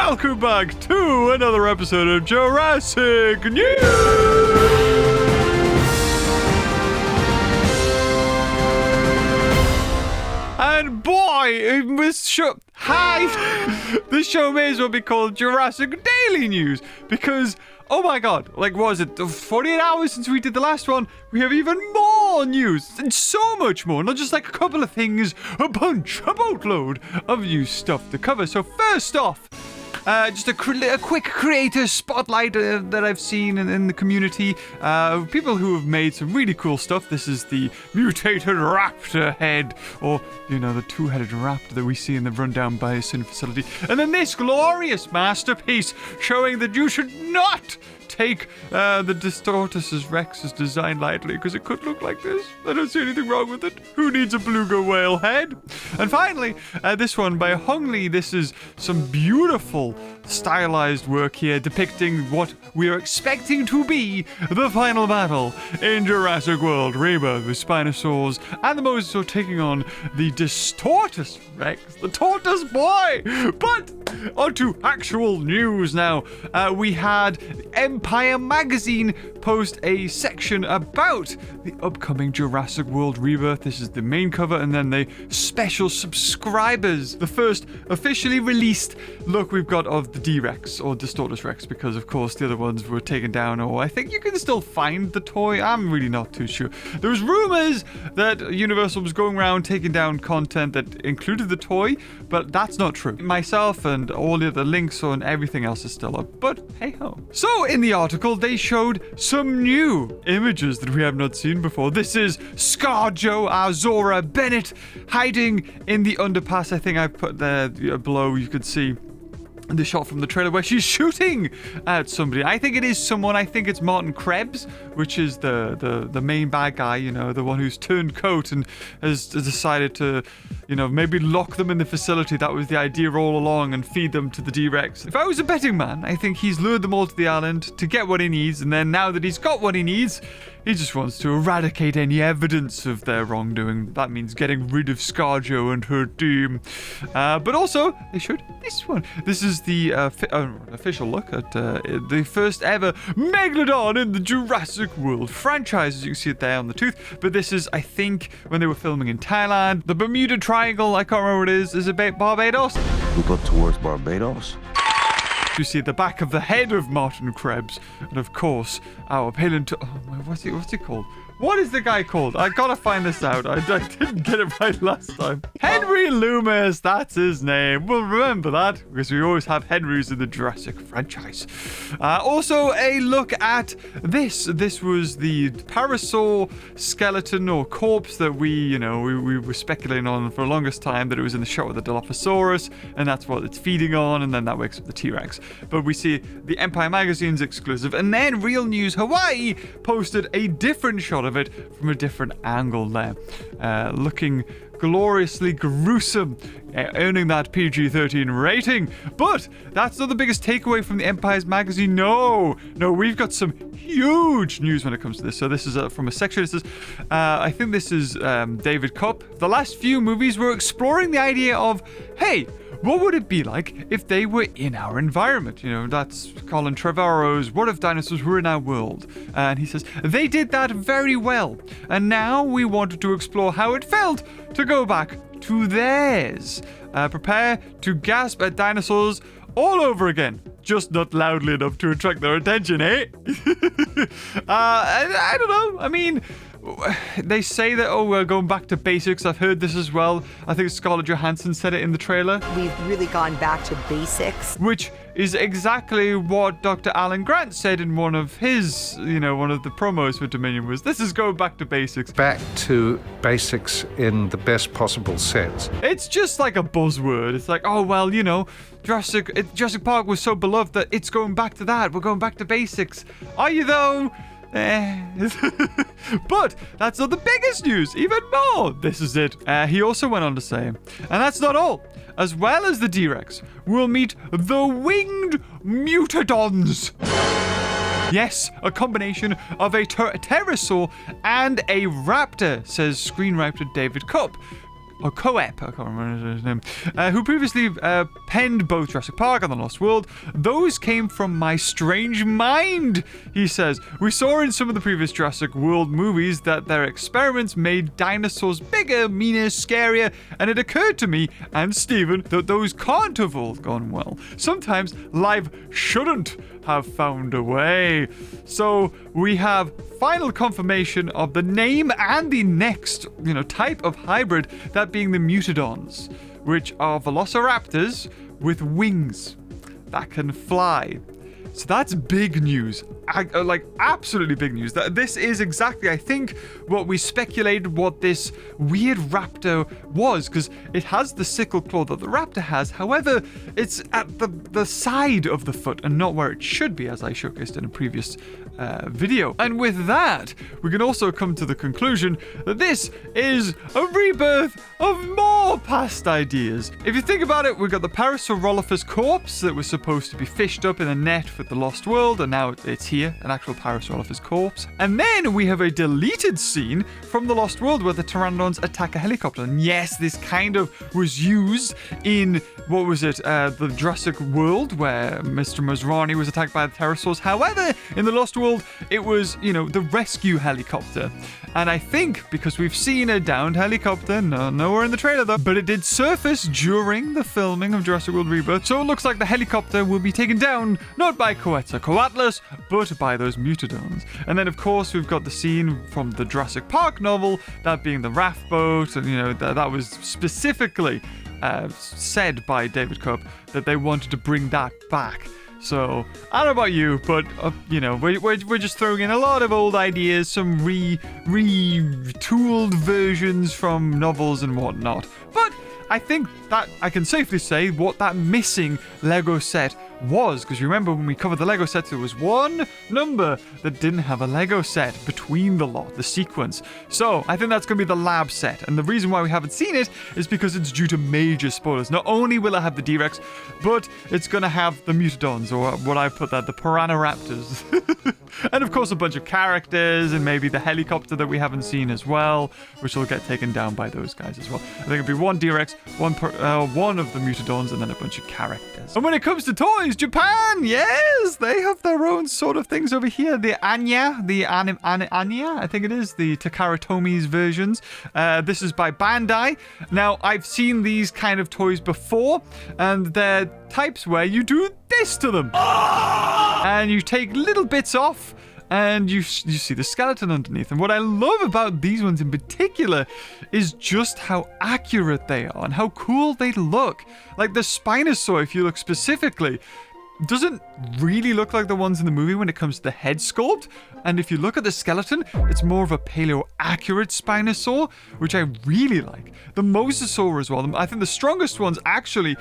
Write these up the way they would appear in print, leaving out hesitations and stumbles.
welcome back to another episode of Jurassic News! And boy, this show may as well be called Jurassic Daily News, because, oh my god, like, what was it, 48 hours since we did the last one? We have even more news, and so much more, not just like a couple of things, a boatload of new stuff to cover. So first off, just a quick creator spotlight that I've seen in the community. People who have made some really cool stuff. This is the mutated raptor head, or, you know, the two-headed raptor that we see in the rundown biosphere facility. And then this glorious masterpiece showing that you should not take the Distortus Rex's design lightly, because it could look like this. I don't see anything wrong with it. Who needs a beluga whale head? And finally, this one by Hong Lee. This is some beautiful stylized work here depicting what we are expecting to be the final battle in Jurassic World Rebirth, with Spinosaurs and the Mosasaur taking on the Distortus Rex, the tortoise boy. But onto actual news now. We had Empire Magazine post a section about the upcoming Jurassic World Rebirth. This is the main cover, and then the special subscribers. The first officially released look we've got of the D-Rex, or Distortus Rex, because of course the other ones were taken down, or I think you can still find the toy. I'm really not too sure. There was rumors that Universal was going around taking down content that included the toy, but that's not true. Myself and all the other links on everything else is still up, but hey ho. So in the article, they showed some new images that we have not seen before. This is ScarJo Azora Bennett hiding in the underpass. I think I put there below, you could see the shot from the trailer where she's shooting at somebody. I think it is someone. I think it's Martin Krebs, which is the main bad guy, you know, the one who's turned coat and has decided to, you know, maybe lock them in the facility. That was the idea all along, and feed them to the D-Rex. If I was a betting man, I think he's lured them all to the island to get what he needs, and then now that he's got what he needs, he just wants to eradicate any evidence of their wrongdoing. That means getting rid of ScarJo and her team. But also, they showed this one. This is the official look at the first ever Megalodon in the Jurassic World franchise. As you can see it there on the tooth. But this is, I think, when they were filming in Thailand. The Bermuda Triangle, I can't remember what it is about Barbados. We go towards Barbados. You see the back of the head of Martin Krebs, and of course our paleontologist. Oh, what's he called? What is the guy called? I gotta find this out. I didn't get it right last time. Henry Loomis, that's his name. We'll remember that, because we always have Henrys in the Jurassic franchise. Also, a look at this. This was the parasaur skeleton or corpse that we were speculating on for the longest time, that it was in the shot with the Dilophosaurus, and that's what it's feeding on, and then that wakes up the T-Rex. But we see the Empire Magazine's exclusive, and then Real News Hawaii posted a different shot of it from a different angle there, looking gloriously gruesome, earning that PG-13 rating. But that's not the biggest takeaway from the Empire's Magazine. No, we've got some huge news when it comes to this. So this is from a section. This is, I think this is David Kopp. The last few movies were exploring the idea of, hey, what would it be like if they were in our environment? You know, that's Colin Trevorrow's What If Dinosaurs Were in Our World? And he says, they did that very well. And now we wanted to explore how it felt to go back to theirs. Prepare to gasp at dinosaurs all over again. Just not loudly enough to attract their attention, eh? I don't know. I mean, they say that, we're going back to basics. I've heard this as well. I think Scarlett Johansson said it in the trailer. We've really gone back to basics. Which is exactly what Dr. Alan Grant said in one of his, one of the promos for Dominion was, this is going back to basics. Back to basics in the best possible sense. It's just like a buzzword. It's like, Jurassic Park was so beloved that it's going back to that. We're going back to basics. Are you though? But that's not the biggest news. Even more. This is it. He also went on to say, and that's not all. As well as the D-Rex, we'll meet the winged Mutadons. Yes, a combination of a pterosaur and a raptor, says screenwriter David Kopp. or Coep, I can't remember his name, who previously penned both Jurassic Park and The Lost World. Those came from my strange mind, he says. We saw in some of the previous Jurassic World movies that their experiments made dinosaurs bigger, meaner, scarier, and it occurred to me and Stephen that those can't have all gone well. Sometimes life shouldn't have found a way. So we have final confirmation of the name and the next, type of hybrid, that being the Mutadons, which are velociraptors with wings that can fly. So that's big news, like absolutely big news. This is exactly, I think, what we speculated what this weird raptor was, because it has the sickle claw that the raptor has. However, it's at the side of the foot and not where it should be, as I showcased in a previous video. And with that, we can also come to the conclusion that this is a rebirth of more past ideas. If you think about it, we've got the Parasaurolophus corpse that was supposed to be fished up in a net with the Lost World, and now it's here, an actual Parasaurolophus corpse. And then we have a deleted scene from the Lost World where the Pteranodons attack a helicopter. And yes, this kind of was used in, the Jurassic World, where Mr. Masrani was attacked by the pterosaurs. However, in the Lost World, it was, the rescue helicopter. And I think because we've seen a downed helicopter, nowhere in the trailer though, but it did surface during the filming of Jurassic World Rebirth. So it looks like the helicopter will be taken down, not by Quetzalcoatlus, but by those Mutadons. And then, of course, we've got the scene from the Jurassic Park novel, that being the raft boat, and, that was specifically said by David Koepp that they wanted to bring that back. So, I don't know about you, but, we're just throwing in a lot of old ideas, some retooled versions from novels and whatnot. But I think that I can safely say what that missing Lego set was, because you remember when we covered the Lego sets, there was one number that didn't have a Lego set between the lot, the sequence. So I think that's going to be the lab set, and the reason why we haven't seen it is because it's due to major spoilers. Not only will it have the D-Rex, but it's going to have the Mutadons, or what I put there, the Piranharaptors. And of course a bunch of characters, and maybe the helicopter that we haven't seen as well, which will get taken down by those guys as well. I think it'll be one D-Rex, one of the Mutadons, and then a bunch of characters. And when it comes to toys, Japan, yes, they have their own sort of things over here. The Anya, I think it is, the Takara Tomies versions. This is by Bandai. Now, I've seen these kind of toys before, and they're types where you do this to them. And you take little bits off, and you see the skeleton underneath. And what I love about these ones in particular is just how accurate they are and how cool they look. Like the Spinosaur, if you look specifically, doesn't really look like the ones in the movie when it comes to the head sculpt. And if you look at the skeleton, it's more of a paleo-accurate Spinosaur, which I really like. The Mosasaur as well. I think the strongest ones actually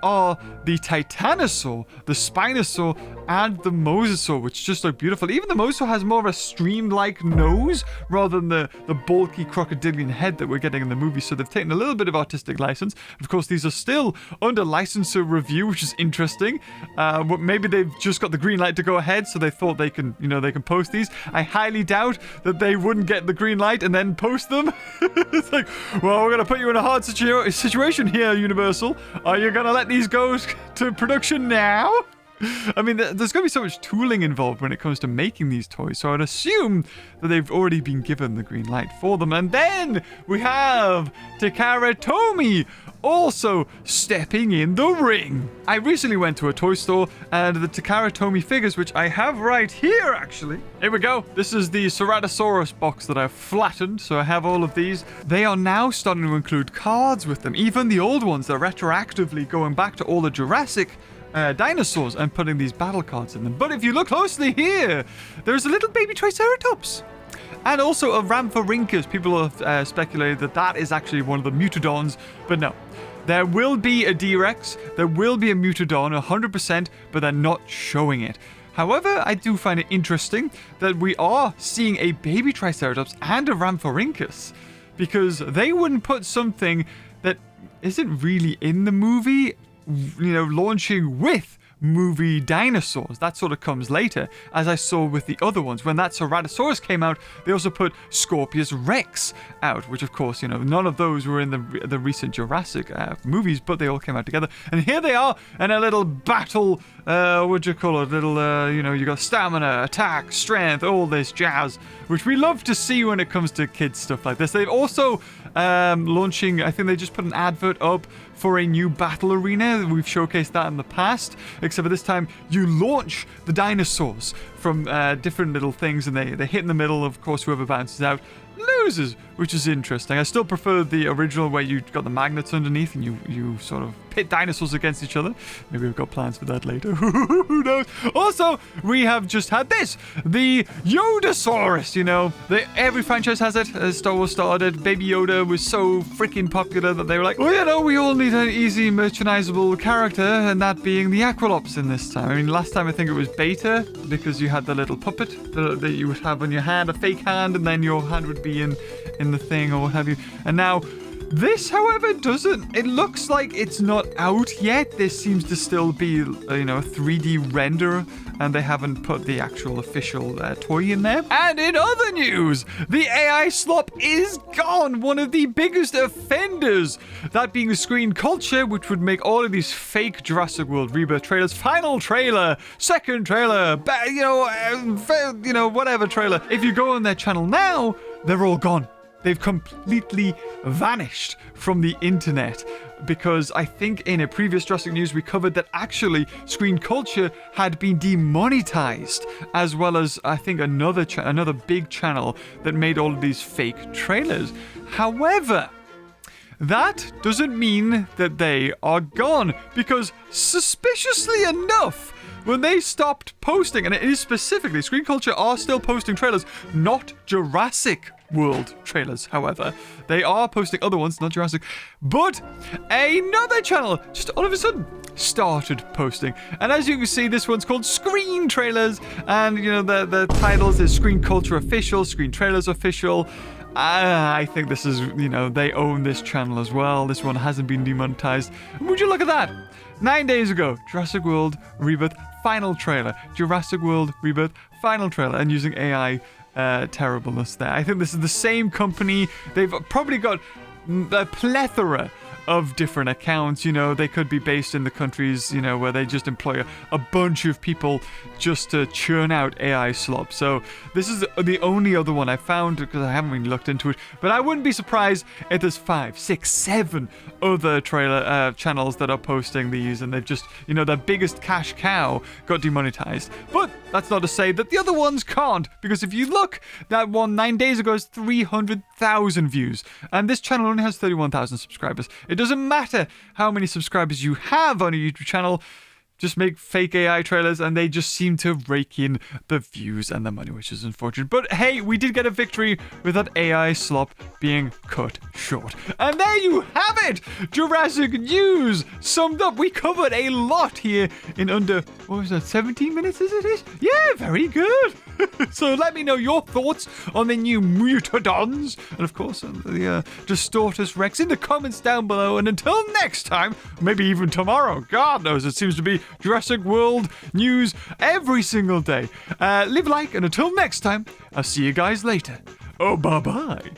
are the Titanosaur, the Spinosaur, and the Mosasaur, which just look beautiful. Even the Mosasaur has more of a stream-like nose rather than the bulky crocodilian head that we're getting in the movie, so they've taken a little bit of artistic license. Of course, these are still under licensor review, which is interesting. Maybe they've just got the green light to go ahead, so they thought they can post these. I highly doubt that they wouldn't get the green light and then post them. It's like, well, we're going to put you in a hard situation here, Universal. Are you going to let these go to production now? I mean, there's going to be so much tooling involved when it comes to making these toys, so I'd assume that they've already been given the green light for them. And then we have Takara Tomy also stepping in the ring. I recently went to a toy store, and the Takara Tomy figures, which I have right here actually. Here we go. This is the Ceratosaurus box that I've flattened, so I have all of these. They are now starting to include cards with them. Even the old ones, they're retroactively going back to all the Jurassic dinosaurs and putting these battle cards in them. But if you look closely here, there's a little baby Triceratops. And also a Rhamphorhynchus. People have speculated that that is actually one of the Mutadons, but no. There will be a D-Rex, there will be a Mutadon, 100%, but they're not showing it. However, I do find it interesting that we are seeing a baby Triceratops and a Rhamphorhynchus, because they wouldn't put something that isn't really in the movie, launching with movie dinosaurs. That sort of comes later, as I saw with the other ones. When that Ceratosaurus came out, they also put Distortus Rex out, which of course, none of those were in the recent Jurassic movies, but they all came out together. And here they are in a little battle, what do you call it? You got stamina, attack, strength, all this jazz, which we love to see when it comes to kids stuff like this. They've also launching, I think they just put an advert up for a new battle arena. We've showcased that in the past, except for this time you launch the dinosaurs from different little things, and they hit in the middle. Of course, whoever bounces out loses, which is interesting. I still prefer the original where you got the magnets underneath and you sort of pit dinosaurs against each other. Maybe we've got plans for that later. Who knows? Also, we have just had this, the Yodasaurus. Every franchise has it. As Star Wars started, Baby Yoda was so freaking popular that they were like, we all need an easy merchandisable character, and that being the Aqualops in this time. I mean, last time I think it was Beta, because you had the little puppet that you would have on your hand, a fake hand, and then your hand would be in the thing or what have you. And now this, however, doesn't. It looks like it's not out yet. This seems to still be, a 3D render, and they haven't put the actual official toy in there. And in other news, the AI slop is gone. One of the biggest offenders, that being screen culture, which would make all of these fake Jurassic World Rebirth trailers, final trailer, second trailer, whatever trailer. If you go on their channel now, they're all gone. They've completely vanished from the internet, because I think in a previous Jurassic News we covered that actually Screen Culture had been demonetized, as well as I think another big channel that made all of these fake trailers. However, that doesn't mean that they are gone, because suspiciously enough, when they stopped posting, and it is specifically, Screen Culture are still posting trailers, not Jurassic World trailers, however. They are posting other ones, not Jurassic. But another channel just all of a sudden started posting. And as you can see, this one's called Screen Trailers. And, the titles is Screen Culture Official, Screen Trailers Official. I think this is, they own this channel as well. This one hasn't been demonetized. And would you look at that? 9 days ago, Jurassic World Rebirth final trailer. Jurassic World Rebirth final trailer. And using AI terribleness there. I think this is the same company. They've probably got a plethora of different accounts. They could be based in the countries, where they just employ a bunch of people just to churn out AI slop. So this is the only other one I found, because I haven't really looked into it. But I wouldn't be surprised if there's 5, 6, 7 other trailer channels that are posting these, and they've just, their biggest cash cow got demonetized. But that's not to say that the other ones can't, because if you look, that one 9 days ago has 300,000 views, and this channel only has 31,000 subscribers. It doesn't matter how many subscribers you have on a YouTube channel. Just make fake AI trailers, and they just seem to rake in the views and the money, which is unfortunate. But hey, we did get a victory with that AI slop being cut short. And there you have it! Jurassic News summed up. We covered a lot here in under, 17 minutes, is it? Yeah, very good. So let me know your thoughts on the new Mutadons, and of course the Distortus Rex in the comments down below. And until next time, maybe even tomorrow, God knows, it seems to be Jurassic World News every single day. Leave a like, and until next time, I'll see you guys later. Oh, bye-bye.